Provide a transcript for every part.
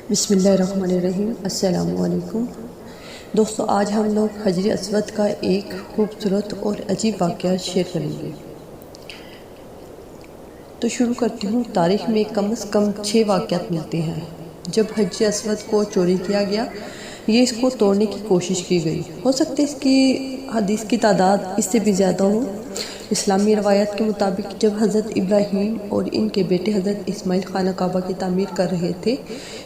بسم اللہ الرحمن الرحیم۔ السلام علیکم دوستو، آج ہم لوگ حجر اسود کا ایک خوبصورت اور عجیب واقعہ شیئر کریں گے۔ تو شروع کرتی ہوں۔ تاریخ میں کم از کم 6 واقعات ملتے ہیں جب حجر اسود کو چوری کیا گیا یا اس کو توڑنے کی کوشش کی گئی۔ ہو سکتا ہے اس کی حدیث کی تعداد اس سے بھی زیادہ ہو۔ اسلامی روایات کے مطابق جب حضرت ابراہیم اور ان کے بیٹے حضرت اسماعیل خانہ کعبہ کی تعمیر کر رہے تھے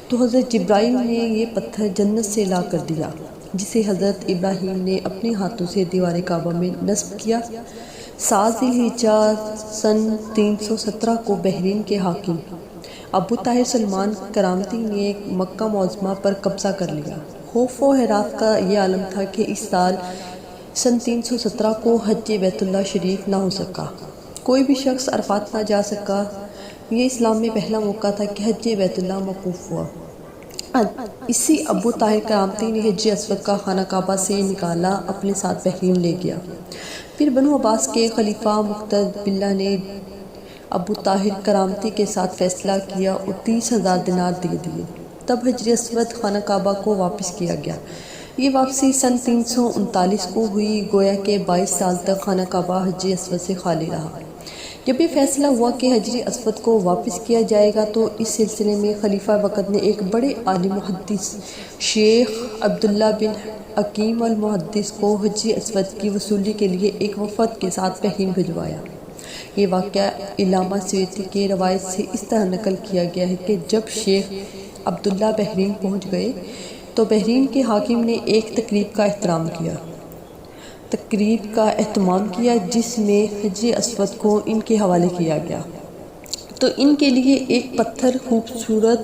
تو حضرت جبرائیل نے یہ پتھر جنت سے لا کر دیا، جسے حضرت ابراہیم نے اپنے ہاتھوں سے دیوار کعبہ میں نصب کیا۔ 7 ذی الحجہ سن 317 کو بحرین کے حاکم ابو طاہر سلمان کرامتی نے مکہ معظمہ پر قبضہ کر لیا۔ خوف و حیرت کا یہ عالم تھا کہ اس سال سن 317 کو حج بیت اللہ شریف نہ ہو سکا، کوئی بھی شخص عرفات نہ جا سکا۔ یہ اسلام میں پہلا موقع تھا کہ حج بیت اللہ موقوف ہوا۔ اسی ابو طاہر کرامتی نے حجر اسود کا خانہ کعبہ سے نکالا، اپنے ساتھ بحرین لے گیا۔ پھر بنو عباس کے خلیفہ مقتدر باللہ نے ابو طاہر کرامتی کے ساتھ فیصلہ کیا اور 30,000 دینار دے دیے۔ تب حجر اسود خانہ کعبہ کو واپس کیا گیا۔ یہ واپسی سن 339 کو ہوئی، گویا کہ 22 سال تک خانہ کعبہ حجر اسود سے خالی رہا۔ جب یہ فیصلہ ہوا کہ حجر اسود کو واپس کیا جائے گا تو اس سلسلے میں خلیفہ وقت نے ایک بڑے عالم محدث شیخ عبداللہ بن حکیم المحدث کو حجر اسود کی وصولی کے لیے ایک وفد کے ساتھ بحرین بھجوایا۔ یہ واقعہ علامہ سیوطی کے روایت سے اس طرح نقل کیا گیا ہے کہ جب شیخ عبداللہ بحرین پہنچ گئے تو بحرین کے حاکم نے ایک تقریب کا اہتمام کیا جس میں حجر اسود کو ان کے حوالے کیا گیا۔ تو ان کے لیے ایک پتھر خوبصورت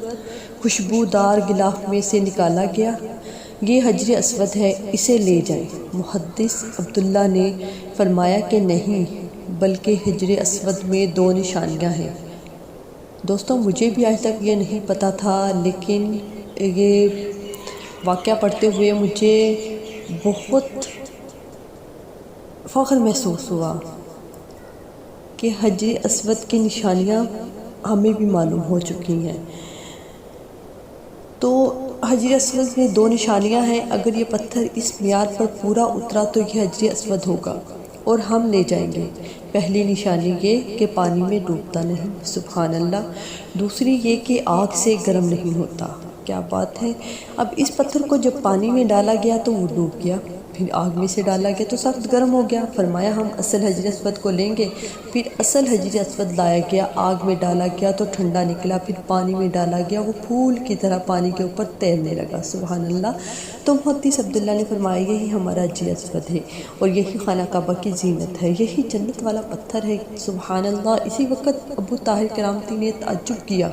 خوشبودار غلاف میں سے نکالا گیا۔ یہ حجر اسود ہے، اسے لے جائیں۔ محدث عبداللہ نے فرمایا کہ نہیں، بلکہ حجر اسود میں 2 نشانیاں ہیں۔ دوستوں، مجھے بھی آج تک یہ نہیں پتا تھا، لیکن یہ واقعہ پڑھتے ہوئے مجھے بہت فخر محسوس ہوا کہ حجر اسود کی نشانیاں ہمیں بھی معلوم ہو چکی ہیں۔ تو حجر اسود میں 2 نشانیاں ہیں۔ اگر یہ پتھر اس معیار پر پورا اترا تو یہ حجر اسود ہوگا اور ہم لے جائیں گے۔ پہلی نشانی یہ کہ پانی میں ڈوبتا نہیں، سبحان اللہ۔ دوسری یہ کہ آگ سے گرم نہیں ہوتا۔ کیا بات ہے! اب اس پتھر کو جب پانی میں ڈالا گیا تو وہ ڈوب گیا، پھر آگ میں سے ڈالا گیا تو سخت گرم ہو گیا۔ فرمایا ہم اصل حجر اسود کو لیں گے۔ پھر اصل حجر اسود لایا گیا، آگ میں ڈالا گیا تو ٹھنڈا نکلا، پھر پانی میں ڈالا گیا، وہ پھول کی طرح پانی کے اوپر تیرنے لگا، سبحان اللہ۔ تو محدث عبداللہ نے فرمایا یہی ہمارا حجر اسود ہے اور یہی خانہ کعبہ کی زینت ہے، یہی جنت والا پتھر ہے، سبحان اللہ۔ اسی وقت ابو طاہر کرامتی نے تعجب کیا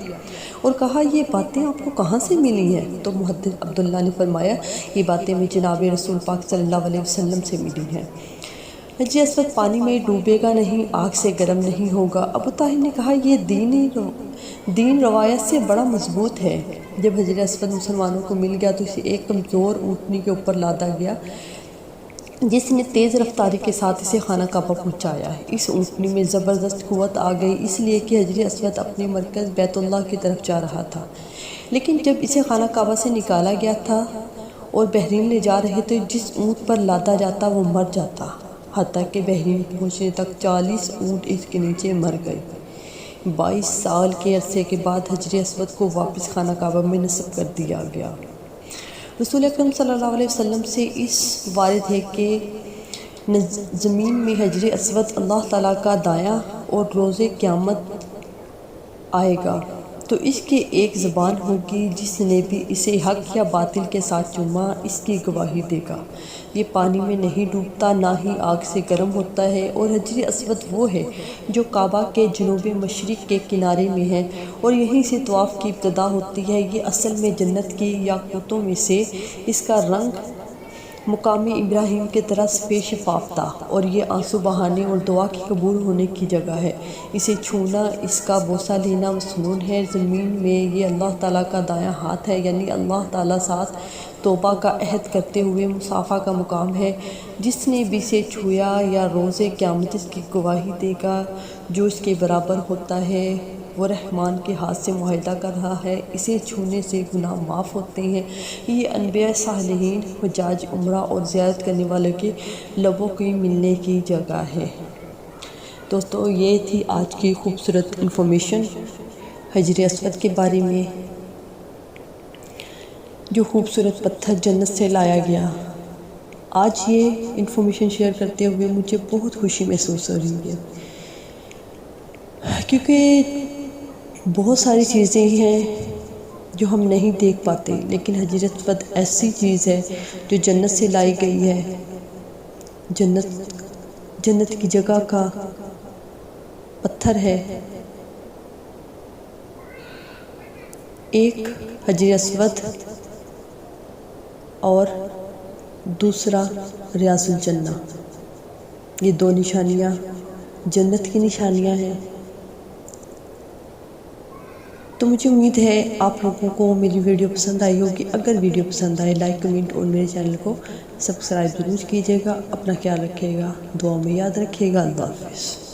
اور کہا یہ باتیں آپ کو کہاں سے ملی ہیں؟ تو محدث عبداللہ نے فرمایا یہ باتیں میں جناب رسول پاک صلی اللہ علیہ وسلم سے ملی ہیں۔ حجر اسود پانی میں ڈوبے گا نہیں، آگ سے گرم نہیں ہوگا۔ ابو طاہر نے کہا یہ دین روایت سے بڑا مضبوط ہے۔ جب حجر اسود مسلمانوں کو مل گیا تو اسے ایک کمزور اونٹنی کے اوپر لادا گیا جس نے تیز رفتاری کے ساتھ اسے خانہ کعبہ پہنچایا۔ اس اونٹنی میں زبردست قوت آ گئی، اس لیے کہ حجر اسود اپنے مرکز بیت اللہ کی طرف جا رہا تھا۔ لیکن جب اسے خانہ کعبہ سے نکالا گیا تھا اور بحرین لے جا رہے تھے، جس اونٹ پر لادا جاتا وہ مر جاتا، حتیٰ کہ بحرین پہنچنے تک 40 اونٹ اس کے نیچے مر گئے۔ 22 سال کے عرصے کے بعد حجر اسود کو واپس خانہ کعبہ میں نصب کر دیا گیا۔ رسول اکرم صلی اللہ علیہ وسلم سے اس وارد ہے کہ زمین میں حجر اسود اللہ تعالیٰ کا دایاں اور روز قیامت آئے گا تو اس کی ایک زبان ہوگی، جس نے بھی اسے حق یا باطل کے ساتھ چوما اس کی گواہی دے گا۔ یہ پانی میں نہیں ڈوبتا، نہ ہی آگ سے گرم ہوتا ہے، اور حجر اسود وہ ہے جو کعبہ کے جنوب مشرق کے کنارے میں ہے اور یہیں سے طواف کی ابتدا ہوتی ہے۔ یہ اصل میں جنت کی یاقوتوں میں سے، اس کا رنگ مقام ابراہیم کی طرح سفید شفاف تھا اور یہ آنسو بہانے اور دعا کی قبول ہونے کی جگہ ہے۔ اسے چھونا، اس کا بوسہ لینا مسنون ہے۔ زمین میں یہ اللہ تعالیٰ کا دایاں ہاتھ ہے، یعنی اللہ تعالیٰ ساتھ توبہ کا عہد کرتے ہوئے مصافحہ کا مقام ہے۔ جس نے بھی اسے چھویا یا روز قیامت اس کی گواہی دے گا جو اس کے برابر ہوتا ہے وہ رحمان کے ہاتھ سے معاہدہ کر رہا ہے، اسے چھونے سے گناہ معاف ہوتے ہیں۔ یہ انبیاء صالحین، حجاج، عمرہ اور زیارت کرنے والوں کے لبوں کی ملنے کی جگہ ہے۔ دوستو، یہ تھی آج کی خوبصورت انفارمیشن حجر اسود کے بارے میں، جو خوبصورت پتھر جنت سے لایا گیا۔ آج یہ انفارمیشن شیئر کرتے ہوئے مجھے بہت خوشی محسوس ہو رہی ہے، کیونکہ بہت ساری چیزیں ہیں جو ہم نہیں دیکھ پاتے، لیکن حجر اسود ایسی چیز ہے جو جنت سے لائی گئی ہے، جنت کی جگہ کا پتھر ہے۔ ایک حجر اسود اور دوسرا ریاض الجنہ، یہ دو نشانیاں جنت کی نشانیاں ہیں۔ تو مجھے امید ہے آپ لوگوں کو میری ویڈیو پسند آئی ہوگی۔ اگر ویڈیو پسند آئے لائک، کمنٹ اور میرے چینل کو سبسکرائب ضرور کیجیے گا۔ اپنا خیال رکھیے گا، دعاؤں میں یاد رکھیے گا۔ اللہ حافظ۔